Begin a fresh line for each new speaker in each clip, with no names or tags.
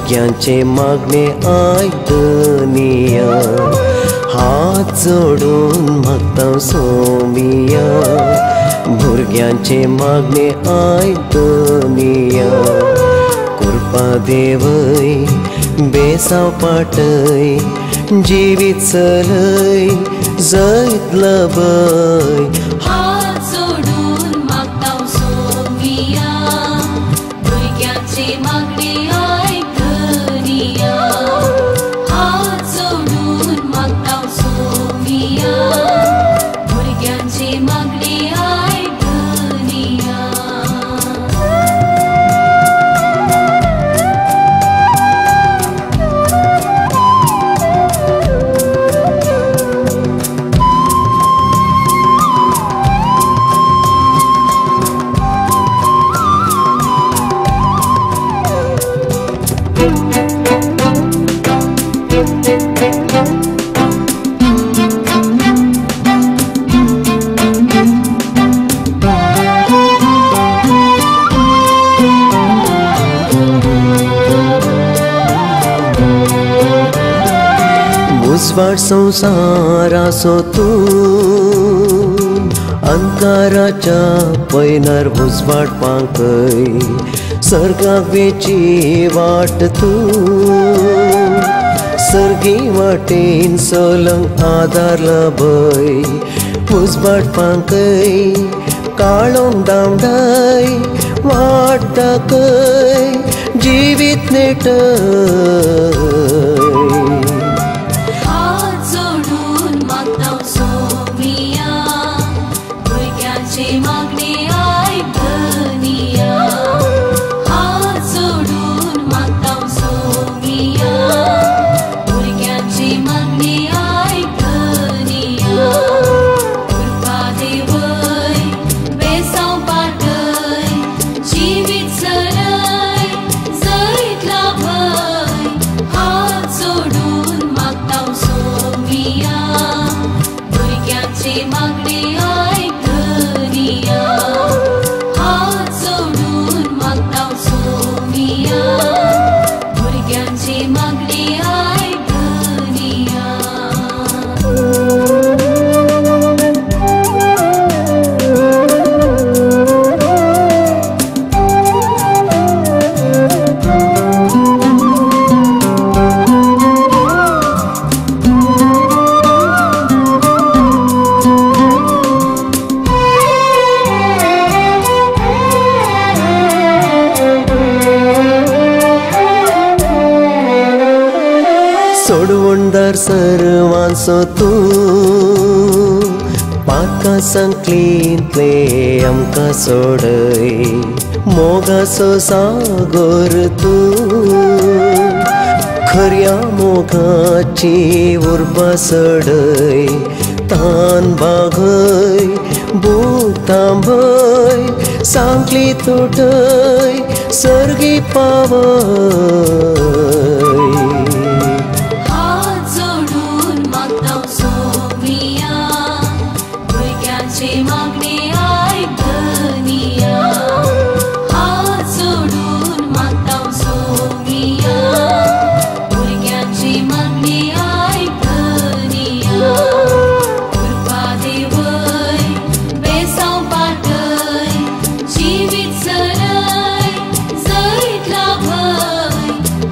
भुरग्यांचे मागणे आयदनिया हात जोडून मागता सोमिया भुरग्यांचे मागणे आयदनिया कृपा देवय बेसाव पाटय जिवीत चलय जैत लबय
हात जोडून मागता सोमिया भुरग्यांचे मागणे आयकनिया हात जोडून मागता सोमिया भुरग्यांचे मागणे आयकनिया
उजवाड संसाराचो तूं अंकाराच्या पैनार उजवाड पांकय सर्गाक वेची वाट तूं सर्गी वाटेन सोलंग आदार लबय उजवाड पांकय काळोंग दामडाय वाट दाखय जिवीत नेटय
मागणे आयकनिया हात जोडून मागता सोमिया भुरग्यांचे मागणे आयकनिया कृपा देवय बेसाव पाटय जिवीत चलय जैत लाभय हात जोडून मागता सोमिया भुरग्यांचे मागणे हात जोडून मागता सोमिया भुरग्यांचे मागणे आयकनिया
सोडवणदार सर्वांचो तूं पाका संकलींतले आमकां सोडय मोगाचो सागर तूं खऱ्या मोगाची उर्बा सडय तान बागय बूक थांबय सांगली तुटय सर्गी पावय
मागणे आयकनिया हात जोडून मागता सोमिया भुरग्यांचे मागणे आयकनिया कृपा देवय बेसाव पाटय जिवीत चलय जैत लाभय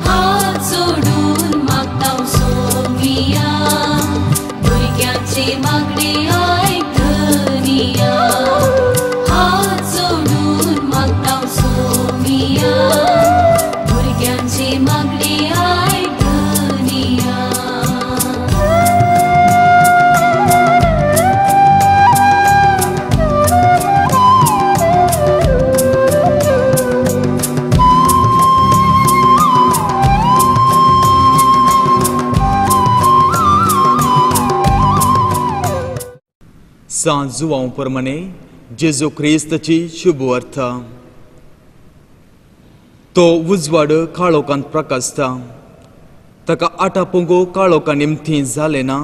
हात जोडून मागता सोमिया भुरग्यांचे मागणे हात जोडून मागता सोमिया भुरग्यांचे मागणे आयकनिया
सांजुवां प्रमाणे जेजू ख्रिस्ताची शुभ वार्ता तो उजवाड काळोखांत प्रकाशता ताका आटापोंगो काळोखान निमथी जाले ना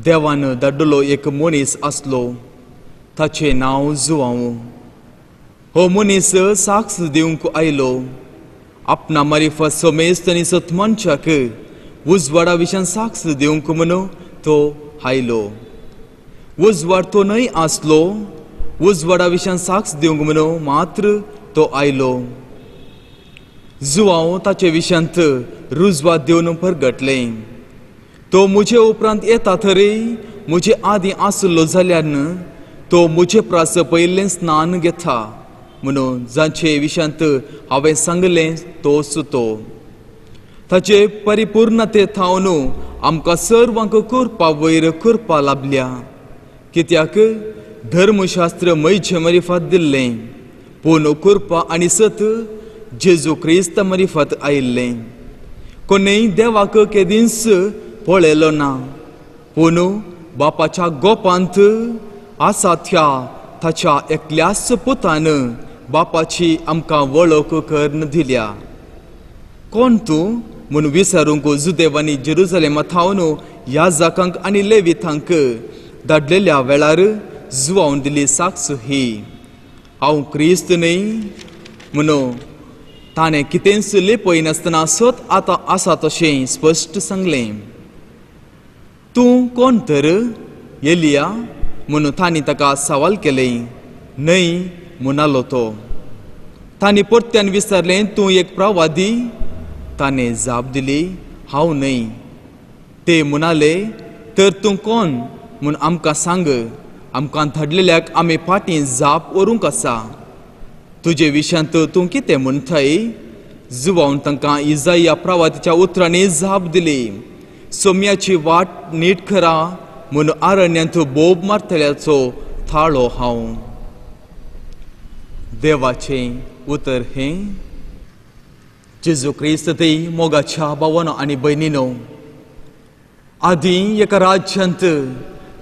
देवान धाडलो एक मनीस आसलो ताचे नांव जुवांव हो मनीस साक्ष दिवंक आयलो आपणा मारिफत सोमेस्त आनी सत मनशाक उजवाडा विशयान साक्ष दिवंक म्हणून तो आयलो. उजवाड तो न्हय आसलो, उजवाडा विशयान साक्ष दिवंक म्हणून मात्र तो आयलो. जुवांव ताचे विशयांत रुजवात दिवन परगटले. तो मुझे उपरांत येता तरी मुझे आदीं आसलो जाल्यार तो मुझे प्रास पयलें स्नान घेता म्हणून जांचे विशयांत हांवें सांगलें तोच तो. ताचे परिपूर्णते थावन आमकां सर्वांक करपा वयर करपा लाभल्या. कित्याक धर्मशास्त्र मैचे मारिफत दिल्लें, पूण करपा आनी सत जेजू क्रिस्त मारिफत आयिल्लें. कोणेय देवाक केदींच पळयलो ना, पूण बापाच्या गोपांत आसा त्या ताच्या एकल्याच पुतान बापाची आमकां वळख करून दिल्या. कोण तूं म्हूण विचारूंक जुदेवांनी जेरुसलेमा थावन याजकांक आनी लेवितांक धाडलेल्या वेळार जुवांवन दिली साक्ष ही. हांव क्रिस्त न्हय म्हणून ताणें कितेंच लेपयनासतना सत आतां आसा तशें स्पश्ट सांगलें. तूं कोण तर? एलिया म्हणून तांणी ताका सवाल केलें. न्हय म्हणालो तो. तांणी परत्यान विचारलें, तूं एक प्रवादी? ताणें जाप दिली, हांव न्हय. ते म्हणाले, तर तूं कोण म्हूण आमकां सांग, आमकां धाडलेल्याक आमी फाटीं जाप व्हरूंक आसा. तुजे विशयांत तूं कितें म्हणटाय? जुवांवन तांकां इजाया प्रवादीच्या उतरांनी जाप दिली. सोम्याची वाट नीट करा म्हूण आरण्यांत बोब मारतल्याचो थाळो हांव. देवाचें उतर हें. जेजू क्रिस्त ते मोगाच्या भावानो आनी भयणीनो, आदीं एका राज्यांत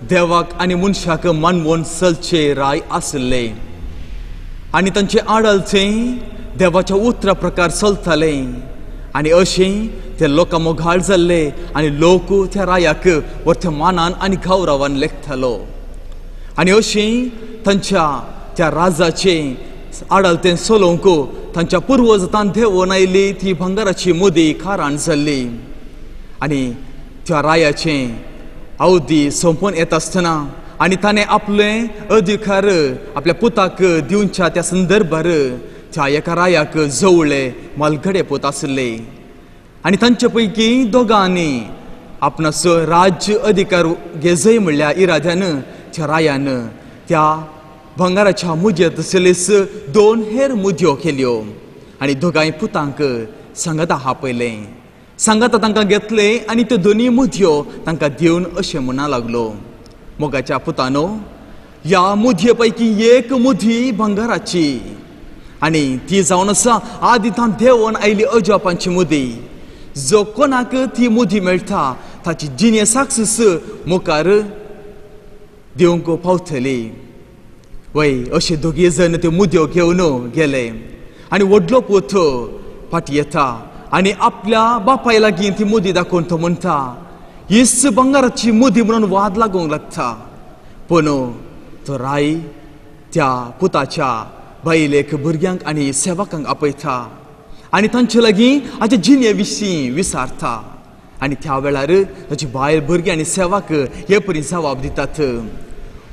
देवाक आनी मनशाक मानवून चलचे राय आसले आनी तांचे आडलचें देवाच्या उतरा प्रकार चलताले. आनी अशें ते लोकां मोगाळ जाल्ले आनी लोक त्या रायाक वर्तमानान आनी गौरवान लेखतालो. आनी अशें तांच्या त्या राजाचें आडलतें चलोवंक तांच्या पुर्वजांत देंवोन आयली ती भांगाराची मुदी खाराण जाल्ली. आनी त्या रायाचें अवधी सोंपोवन येता आसतना आनी ताणें आपले अधिकार आपल्या पुताक दिवच्या त्या संदर्भार त्या एका रायाक जवळ्ळे मालगडे पूत आसले. आनी तांचे पैकी दोगांनी आपणाचो राज्य अधिकार घेजय म्हणल्या इराद्यान त्या रायान त्या भांगाराच्या मुदयेंत सलीस 2 हेर मुदयो केल्यो आनी दोगांय पुतांक सांगाता आपयले. सांगाता तांकां घेतले आनी त्यो दोनी मुदयो तांकां दिवन अशें म्हणा लागलो, मोगाच्या पुतानो, ह्या मुदये पैकी एक मुदी भांगाराची आनी ती जावन आसा आदीं देंवोन आयली अजापांची मुदी. जो कोणाक ती मुदी मेळटा ताची जिणे साक्ष मुखार दिवंक पावतली. वय अशे दोगी जण त्यो मुदयो घेवन गेले आनी व्हडलो पूत फाटी येता आनी आपल्या बापाय लागीं ती मुदी दाखोवन तो म्हणटा, हीच भांगाराची मुदी म्हणून वाद लागूंक लागता. पूण तो राय त्या पुताच्या बायलेक भुरग्यांक आनी सेवकांक आपयता आनी तांचे लागीं हाच्या जिणे विशीं विचारता. आनी त्या वेळार ताची बायल भुरगीं आनी सेवक हे परी जबाब दितात,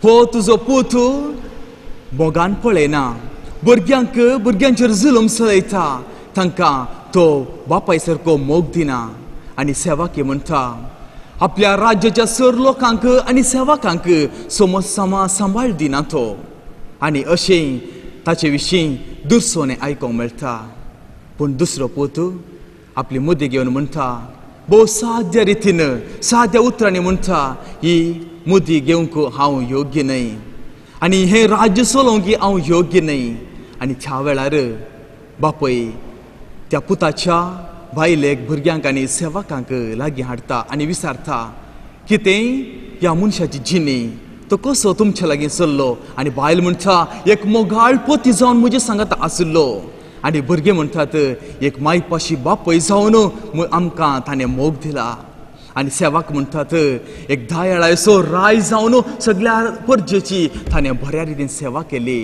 हो तुजो पूत मोगान पळयना, भुरग्यांचेर जुलम चलयता, तांकां तो बापाय सारको मोग दिना. आनी सेवकी म्हणटा, आपल्या राज्याच्या सर लोकांक आनी सेवकांक समोसमा सांबाळ दिना तो. आनी अशें ताचे विशीं दुरसोने आयकोंक मेळटा. पूण दुसरो पूत आपली मुदी घेवन म्हणटा, भोव साद्य रितीन साद्या उतरांनी म्हणटा, ही मुदी घेवंक हांव योग्य न्हय आनी हें राज्य चलोवंक हांव योग्य न्हय. आनी त्या वेळार बापय त्या पुताच्या बायलेक भुरग्यांक आनी सेवकांक लागीं हाडटा आनी विचारता, कितें ह्या मनशाची जिणी तो कसो तुमच्या लागीं चल्लो? आनी बायल म्हणटा, एक मोगाळ पोती जावन म्हजे सांगात आसलो. आनी भुरगे म्हणटात, एक मायपाशी बापय जावन आमकां ताणें मोग दिला. आनी सेवक म्हणटात, एक दायाळाचो राय जावन सगळ्या परजेची ताणें बऱ्या रितीन सेवा केली.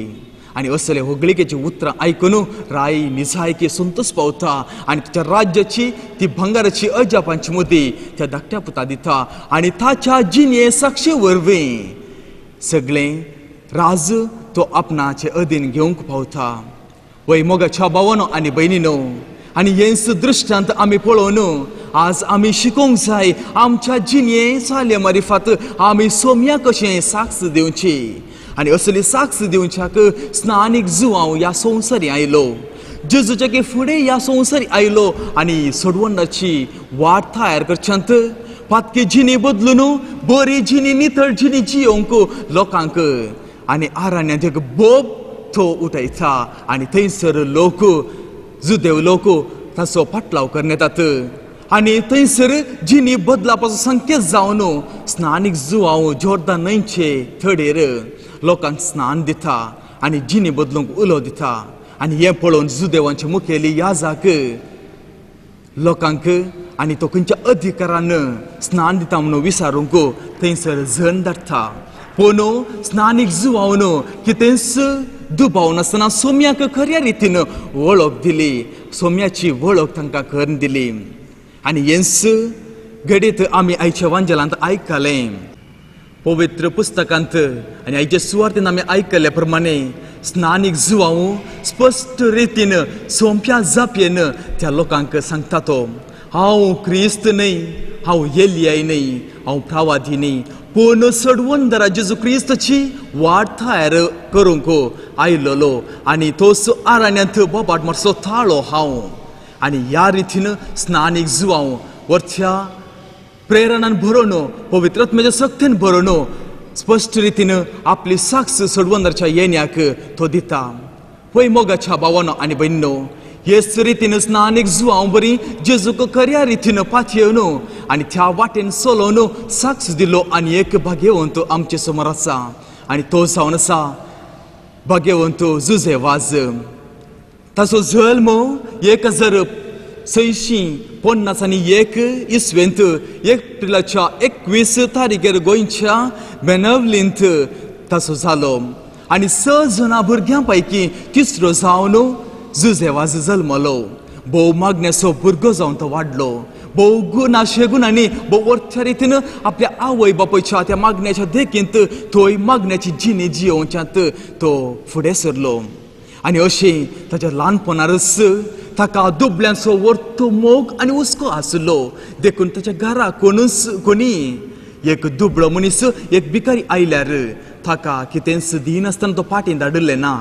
आणि असले होगळिकेची उतरां आयकून राय निजायकी संतोष पावता आणि त्याच्या राज्याची ती भंगाराची अजापांची मोदी त्या धाकट्या पुता दिता आणि ताच्या जिणे साक्षी वरवीं सगळें राज तो आपणाचे अधीन घेवंक पावता. वय मोगाच्या भावानो आनी भयणीनो, आनी हेंच दृश्टांत आमी पळोवन आज आमी शिकोवंक जाय. आमच्या जिणे साल्या मारिफात आमी सोम्या कशें साक्ष दिवची आनी असली साक्ष दिवच्याक स्नानीक जुवांव ह्या संवसारी आयलो. जेजूचे फुडें ह्या संवसारी आयलो आनी सोडवणाची वाट तयार करच्यांत पातकी जिणी बदलून बरी जिणी नितळ जिणी जियोंक लोकांक आनी आराण्यात एक बोब तो उठयता आनी थंयसर लोक जुदेव लोक ताचो पाटलाव करन येतात आनी थंयसर जिणी बदलापाचो संकेत जावन स्नानीक जुवांव जोर्दान न्हंयचे थडेर लोकांक स्नान दिता आनी जिणी बदलूंक उलो दिता. आनी हें पळोवन जुदेवांचे मुखेली याजाक लोकांक आनी तो खंयच्या अधिकारान स्नान दिता म्हणून विचारूंक थंयसर झण धाडटा. पूण स्नानीक जुवांवन कितेंच दुबाव नासतना सोम्याक खऱ्या रितीन वळख दिली, सोम्याची वळख तांकां करून दिली. आनी हेंच घडीत आमी आयच्या वांजेलांत आयकलें. पवित्र पुस्तकांत आनी आयच्या सुवातेन आमी आयकल्या प्रमाणे स्नानीक जुवांव स्पश्ट रितीन सोंप्या जापयेन त्या लोकांक सांगता तो, हांव क्रिस्त न्हय, हांव एलियाय न्हय, हांव प्रवादी न्हय, पूण सडवंदरा जेजू क्रिस्ताची वाट तयार करूंक आयलोलो आनी तोच आराण्यांत बोबाट मातसो थाळो हांव. आनी ह्या रितीन स्नानीक जुवांव वरच्या प्रेरणान भरोवन पवित्र आत्म्याच्या शक्तीन भरोवन स्पश्ट रितीन आपली साक्ष सडवंदराच्या येण्याक तो दिता. पळय मोगाच्या भावानो आनी भयणीनो, हेच रितीन स्नानीक जुवांव बरी जेजूक खऱ्या रितीन पातयेवन आनी त्या वाटेन चलोवन साक्ष दिलो आनी एक भाग्यवंत आमचे समोर आसा आनी तो जावन आसा भाग्यवंत जुझेवाज. ताचो जल्म 1651 इसवेंत एप्रिलाच्या 21 तारखेर गोंयच्या बेनवलींत ताचो जालो आनी 6 जाणां भुरग्यां पैकी तिसरो जावन जुझेवाज जल्मलो. भोव मागण्याचो भुरगो जावन तो वाडलो. भोव गुणाशे गुणांनी भोव वरच्या रितीन आपल्या आवय बापायच्या त्या मागण्याच्या देखींत थंय मागण्याची जिणी जियोवच्यांत तो फुडें सरलो. आनी अशें ताच्या ल्हानपणारच ताका दुबल्यांचो वर्तो मोग आनी हुस्को आसलो. देखून ताच्या घरा कोणी एक दुबळो मनीस एक भिकारी आयल्यार ताका कितेंच दिनासतना तो फाटीं धाडिल्लें ना.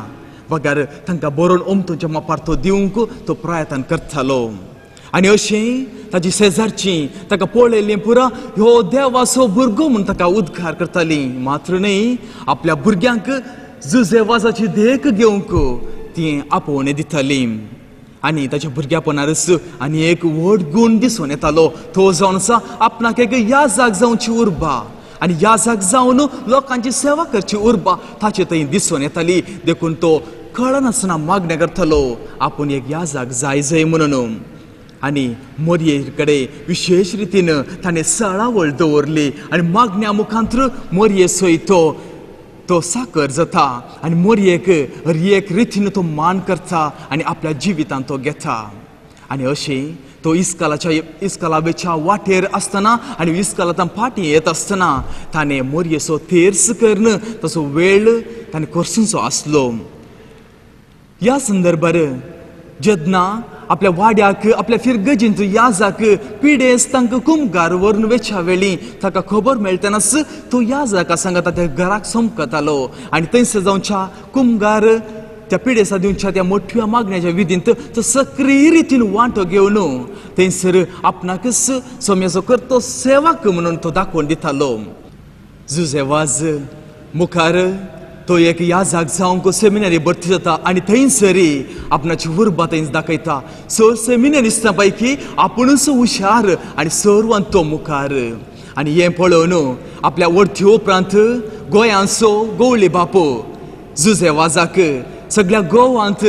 वगार तांकां बरोवन ओमतूच्या मापार तो दिवंक तो प्रयत्न करतालो. आनी अशें ताजी शेजारचीं ताका पळयलें पुरा ह्यो देवाचो भुरगो म्हूण ताका उद्गार करतालीं. मात्र न्हय, आपल्या भुरग्यांक जुझेवाजाची देख घेवंक ती आपोवणे दितालीं. आनी ताच्या भुरग्यापणारच आनी एक व्हड गूण दिसून येतालो. तो जावन आसा आपणाक एक याजाक जावची उर्बा आनी याजाक जावन लोकांची सेवा करची उर्बा ताचे थंय दिसून येताली. देखून तो कळनासतना मागण्या करतालो आपूण एक याजाक जाय म्हणून. आनी मोरये कडेन विशेष रितीन ताणें सळावळ दवरली आनी मागण्या मुखांतर मोरये सयत तो साकर जाता आनी मोरयेक एक रितीन तो मान करता आनी आपल्या जिवितांत तो घेता. आनी अशें तो इस्कालावेच्या वाटेर आसतना आनी इस्कालांत फाटीं येत आसतना ताणें मोरयेचो तेर्स करून तसो वेळ ताणें करचो आसलो. ह्या संदर्भार जेन्ना आपल्या वाड्याक आपल्या फिरगजींत याजाक पिडेस तांकां कुमगार व्हरून वेच्या वेळी ताका खबर मेळटनाच तो याजाका सांगता त्या घराक समकतालो आनी थंयसर जावच्या कुमगार त्या पिडेसा दिवच्या त्या मोठ्या मागण्याच्या विधींत तो सक्रीय रितीन वांटो घेवन थंयसर आपणाकच सोम्याचो करतो सेवाक म्हणून तो दाखोवन दितालो. जुझेवाज मुखार तो एक याजाक जावंक सेमिनारी भरती जाता आनी थंयसरी आपणाची उर्बा थंयच दाखयता. सेमिनारिस्टां पैकी आपुणूच हुशार आनी सर्वांत तो मुखार. आनी हें पळोवन आपल्या वडथी उपरांत गोंयांचो गवळी बापू जुझेवाजाक सगळ्या गोवांत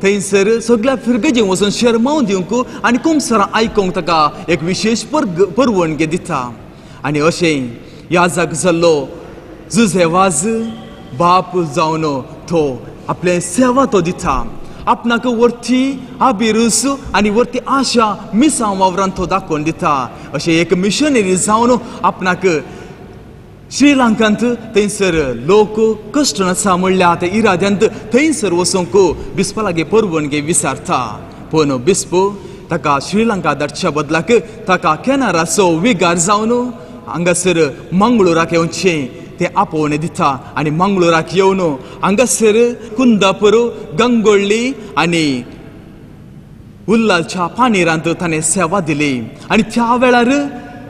थंयसर सगळ्या फिरगजींक वचून शर्मावन दिवंक आनी कुमसरां आयकूंक ताका एक विशेष परवणगी दिता. आनी अशें याजाक जाल्लो जुझेवाज बाप जावन तो आपले सेवा तो दिता आपणाक वरती आबिरूस आनी वरती आशा मिसांव वावरान तो दाखोवन दिता अशें एक मिशनरी जावन आपणाक श्रीलंकांत थंयसर लोक कश्ट आसा म्हणल्यार त्या इराद्यांत थंयसर वचूंक बिस्पा लागीं परवणगे विचारता पूण बिस्प ताका श्रीलंका धाडच्या बदलाक ताका केनाराचो विगार जावन हांगासर मंगळूराक येवचें ते आपोवणें दिता आनी मंगळूराक येवन हांगासर कुंदापूर गंगोळ्ळी आनी उल्लालच्या पानेरांत ताणें सेवा दिली आनी त्या वेळार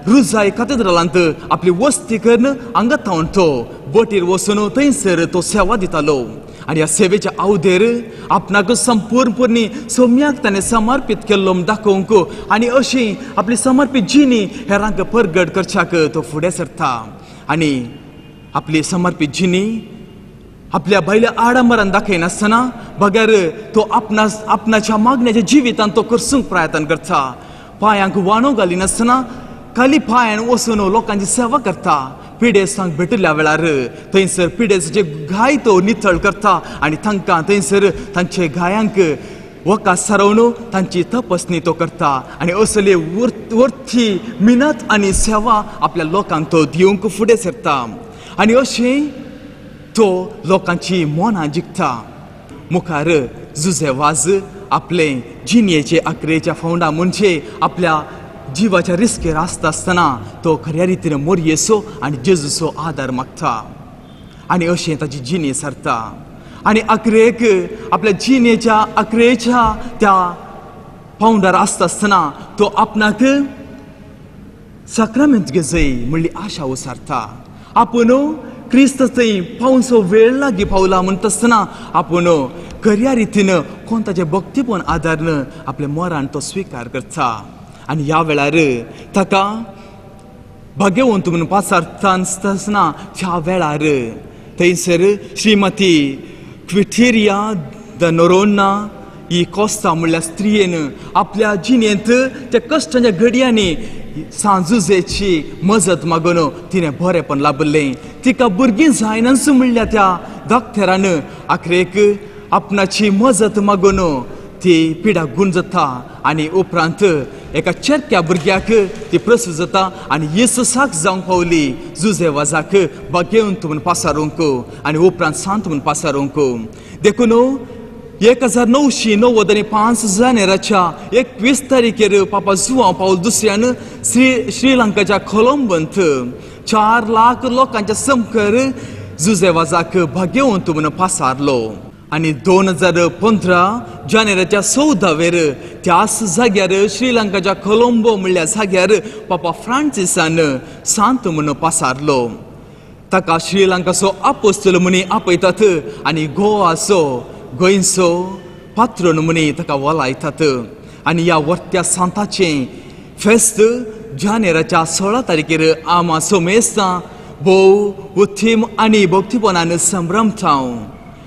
रुजाय कॅथेड्रलांत आपली वस्ती करून हांगा थावन तो बोटीर वचून थंयसर तो सेवा दितालो आनी ह्या सेवेच्या अवधेर आपणाक संपूर्णपणी सौम्याक ताणें समर्पीत केल्लो दाखोवंक आनी अशी आपली समर्पीत जिणी हेरांक परगट करच्याक तो फुडें सरता आनी आपली समर्पीत जिणी आपल्या भायल्या आडंबरान दाखयनासतना बगर तो आपणाच्या मागण्याच्या जिवितान तो करसूंक प्रयत्न करता पांयांक वाणो घालिनासतना खाली पांयान वचून लोकांची सेवा करता पिडेसांक भेटल्या वेळार थंयसर पिडेसाचे गाय तो नितळ करता आनी तांकां थंयसर तांचे गायांक वखद सारवन तांची तपासणी तो करता आनी असले वर्थी मिनत आनी सेवा आपल्या लोकांक तो दिवंक फुडें सरता आनी अशें तो लोकांची मनां जिखता मुखार जुझेवाज आपले जिणेचे अकरेच्या फावंडा म्हणजे आपल्या जिवाच्या रिस्केर आसता आसतना तो खऱ्या रितीन मोरयेचो आनी जेजूचो आदार मागता आनी अशें ताची जिणे सरता आनी अकरेक आपल्या जिणेच्या अकरेच्या त्या पावंडार आसता आसतना तो आपणाक साक्रामेंत घेजय म्हणली आशा उसारता आपूण क्रिस्त थंय पावसो वेळ लागीं पावला म्हणटा आसतना आपूण खऱ्या रितीन कोण ताचे भक्तीपण आदारन आपल्या मोरान तो स्विकार करता आनी ह्या वेळार ताका भाग्यवंत म्हणून पासारता आसतना ह्या वेळार थंयसर Shrimati क्विटेरिया the Noronha he Costa म्हणल्यार स्त्रियेन आपल्या जिणेंत त्या कश्टाच्या घडयांनी सांजुजेची मजत मागून तिणें बरेंपण लाभलें तिका भुरगीं जायनासू म्हणल्या त्या दोतोरान आखरेक आपणाची मजत मागून ती पिडा गुण जाता आनी उपरांत एका चेरक्या भुरग्याक ती प्रसूत जाता आनी येसुसाक जावंक पावली जुझेवाजाक भाग्यवंत म्हूण पासारूंक आनी उपरांत सांत म्हूण पासारूंक देखून 1995 जानेराच्या 21 तारखेर पापा जुआंव पावल दुसऱ्यान श्रीलंकाच्या कोलंबोंत 4 लाख लोकांच्या समकर जुझेवाजाक भाग्यवंत म्हूण पासारलो आनी 2015 जानेराच्या 14वेर त्याच जाग्यार श्रीलंकाच्या कोलंबो म्हणल्या जाग्यार पापा फ्रांसिसान सांत म्हूण पासारलो ताका श्रीलंकाचो आपोस्तल म्हूण आपयतात आनी गोवाचो गोंयचो पात्रोन म्हूण ताका वलायतात आनी ह्या वर्त्या सांताचें फेस्त जानेराच्या 16 तारखेर आमा सोमेस्तां भोव उथीम आनी भक्तीपणान संभ्रमतांव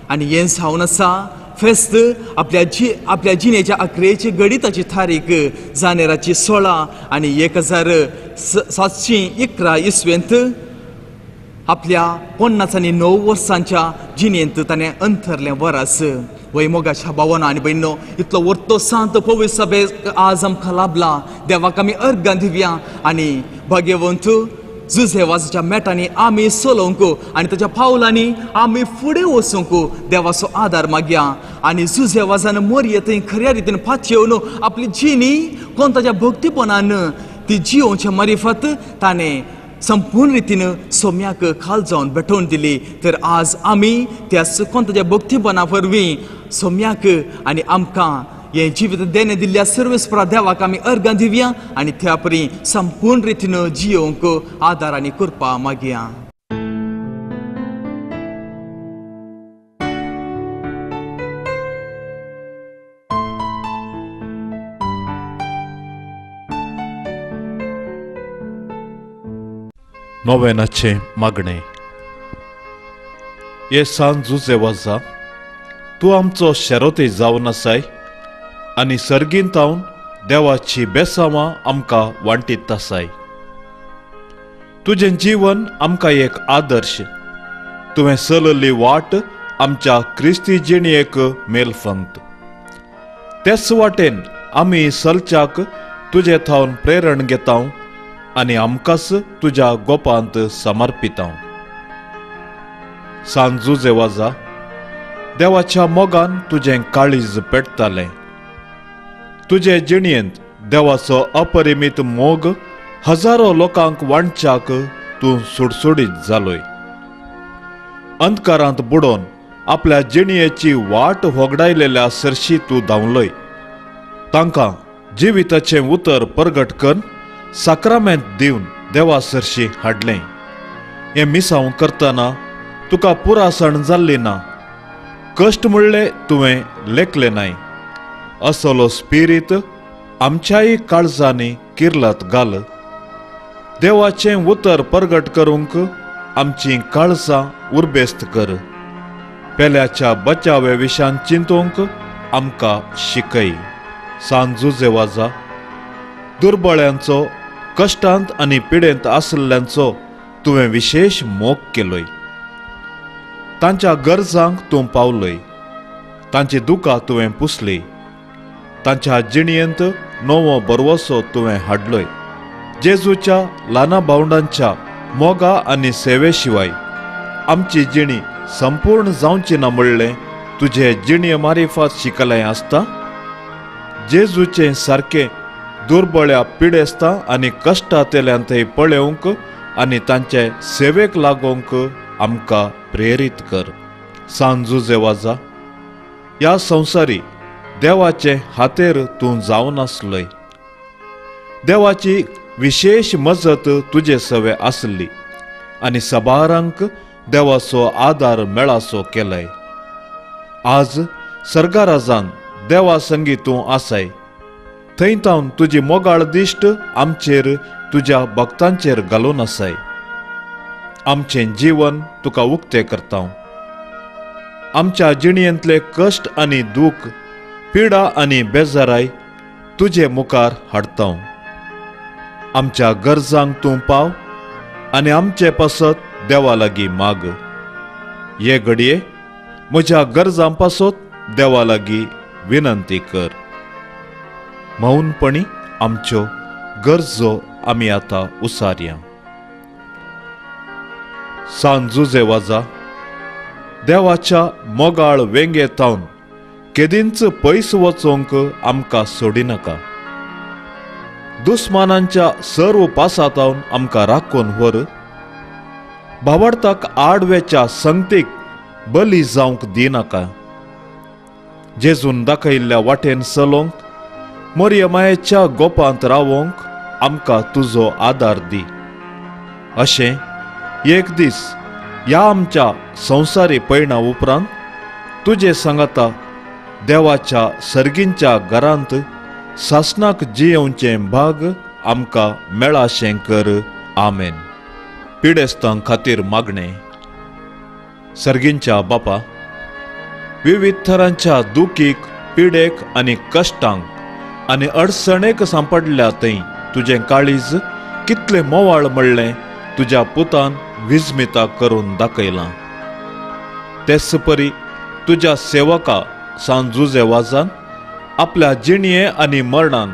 आनी हें जावन आसा फेस्त आपल्या जिणेच्या अकरेची गणिताची तारीख जानेराची 16 आनी 1711 इसवेंत आपल्या 59 वर्सांच्या जिणेंत ताणें अंतरलें वरस वैमोगाच्या भावांनो आनी भयणींनो इतलो व्हडलो सांत पवित्र सभेक आज आमकां लाभला देवाक आमी अर्गां दिवया आनी भाग्यवंत जुझेवाजाच्या मेटांनी आमी चलोवंक आनी ताच्या पावलांनी आमी फुडें वचूंक देवाचो आदार मागया आनी जुझेवाजान मोरये थंय खऱ्या रितीन फातयेवन आपली जिणी कोण ताच्या भक्तीपणान ती जियोवचे मारिफत ताणें संपूर्ण रितीन सोम्याक खाल जावन भेटोवन दिली तर आज आमी त्या कोण ताच्या भक्तीपणा वरवीं सोम्याक आनी आमकां हे जिवीत देणे दिल्ल्या सर्वेस्परा देवाक आमी अर्गां दिवया आनी त्या परी संपूर्ण रितीन जियोवंक आदार आनी कृपा मागया
नोवेनाचे मागणे ये सांत जुझेवाजा तूं आमचो शेरोते जावन आसाय आनी सर्गींत हांव देवाची बेसांवां आमकां वांटीत आसाय तुजें जीवन आमकां एक आदर्श तुवें चलल्ली वाट आमच्या क्रिस्ती जिणयेक मेलफंत. तेच वाटेन आमी सलच्याक तुजे थावन प्रेरण घेता आनी आमकांच तुज्या गोपांत समर्पिता. सांजुजे वाजा देवाच्या मोगान तुजें काळीज पेटतालें. तुजे जिणयेंत देवाचो अपरिमीत मोग हजारो लोकांक वांटच्याक तूं सुडसुडीत जालोय. अंधकारांत बुडोवन आपल्या जिणयेची वाट होगडायलेल्या सरशी तूं धांवलोय. तांकां जिविताचें उतर परगट करून साक्रामेंत दिवन देवा सरशी हाडलें. हें मिसांव करतना तुका पुरासण जाल्ली ना. कश्ट म्हणले तुवें लेखले नाय. असलो स्पिरीत आमच्याय काळजांनी किर्लत घाल. देवाचें उतर परगट करूंक आमची काळजां उर्बेस्त कर. पेल्याच्या बचावे विशान चिंतूंक आमकां शिकय. सांजुजे वाजा दुर्बळ्यांचो, कश्टांत आनी पिडेंत आसल्ल्यांचो तुवें विशेश मोग केलोय. तांच्या गरजांक तूं पावलय. तांची दुकां तुवें पुसली. तांच्या जिणयेंत नवो बरवसो तुवें हाडलोय. जेजूच्या ल्हाना भावंडांच्या मोगा आनी सेवे शिवाय आमची जिणी संपूर्ण जावची ना म्हणलें तुजे जिणये मारिफात शिकलें आसता. जेजूचें सारकें दुर्बळ्या पिडेस्तां आनी कश्टांतल्यांतय पळोवंक आनी तांचे सेवेक लागोंक आमकां प्रेरीत कर. सांजुजे वाजा ह्या संवसारी देवाचे हातेर तूं जावन आसलय. देवाची विशेष मजत तुजे सवे आसली आनी सबारांक देवाचो आदार मेळासो केलाय. आज सर्गाराजान देवा संगी तूं आसाय. थंय तावन तुजी मोगाळ दिश्ट आमचेर तुज्या भक्तांचेर घालून आसाय. आमचें जीवन तुका उक्तें करता. आमच्या जिणयेंतले कश्ट आनी दूख, पिडा आनी बेजाराय तुजे मुखार हाडता. आमच्या गरजांक तूं पाव आनी आमचे पासत देवा लागीं माग. हे घडये म्हज्या गरजां पासत देवा लागीं विनंती कर. मौनपणी आमच्यो गरजो आमी आतां उसारया. सांजुजे वाजा देवाच्या मोगाळ वेंगेतावन केदींच पयस वचोंक आमकां सोडिनाका. दुस्मानांच्या सर्व पासातावन आमकां राखून व्हर. भावार्थाक आडवेच्या संगतीक बली जावंक दिनाका. जेजून दाखयल्ल्या वाटेन चलोंक, मरियमायेच्या गोपांत रावोंक आमकां तुजो आदार दी. अशें एक दीस ह्या आमच्या संवसारी पैणा उपरांत तुजे सांगाता देवाच्या सर्गींच्या घरांत सासणाक जियेवचें भाग आमकां मेळाशें कर. आमेन. पिडेस्तां खातीर मागणें. सर्गींच्या बापा, विविध तरांच्या दुखीक, पिडेक आनी कश्टांक आनी अडचणेक सांपडल्या थंय तुजें काळीज कितलें मोवाळ म्हणलें तुज्या पुतान विस्मिता करून दाखयलां. तेच परी तुज्या सेवका सांजुजे वाजान आपल्या जिणये आनी मरणान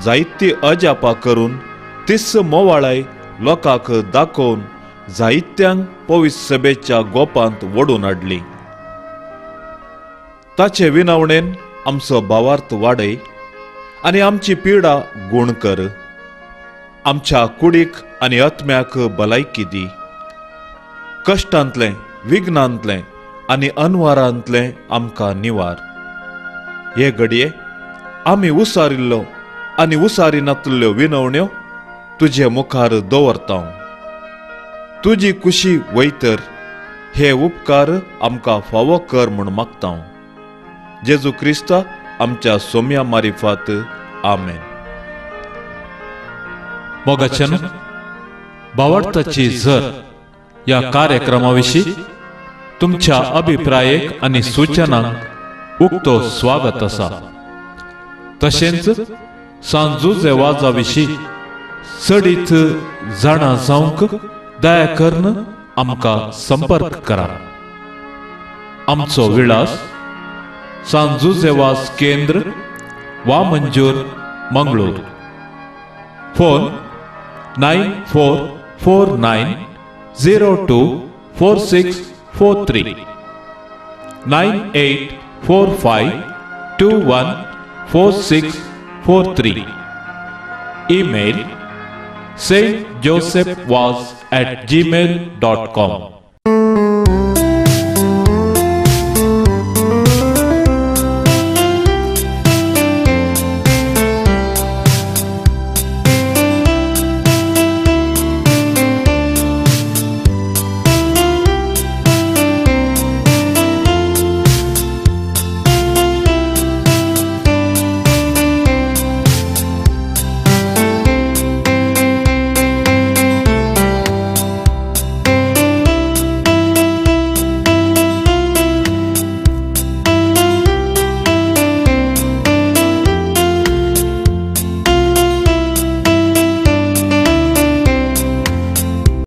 जायती अजापां करून तिस मोवाळाय लोकांक दाखोवन जायत्यांक पवित्र सभेच्या गोपांत वडून हाडली. ताचे विनवणेन आमचो भावार्थ वाडय आनी आमची पिडा गूण कर. आमच्या कुडीक आनी आत्म्याक भलायकी दी. कश्टांतलें, विघ्नांतलें आनी अनवारांतलें आमकां निवार. हे घडये आमी उसारिल्लो आनी उसारिनातल्यो विनवण्यो तुजे मुखार दवरता. तुजी कुशी वयतर हे उपकार आमकां फावो कर म्हूण मागता. जेजू क्रिस्ता आमच्या सोम्या मारिफात. आमेन.
मोगाचन भावार्थाची झर या कार्यक्रमाविषयी तुमच्या अभिप्रायक आनी सूचनांक उक्तो स्वागत आसा. तशेंच सांजुजे वाजा विशीं चडीत जाणा जावंक दया करून आमकां संपर्क करा. आमचो विळास सांजुजेवास केंद्र Vamanjoor Mangalore. Phone 9449024643 9845214643. Email saintjosephwas@gmail.com.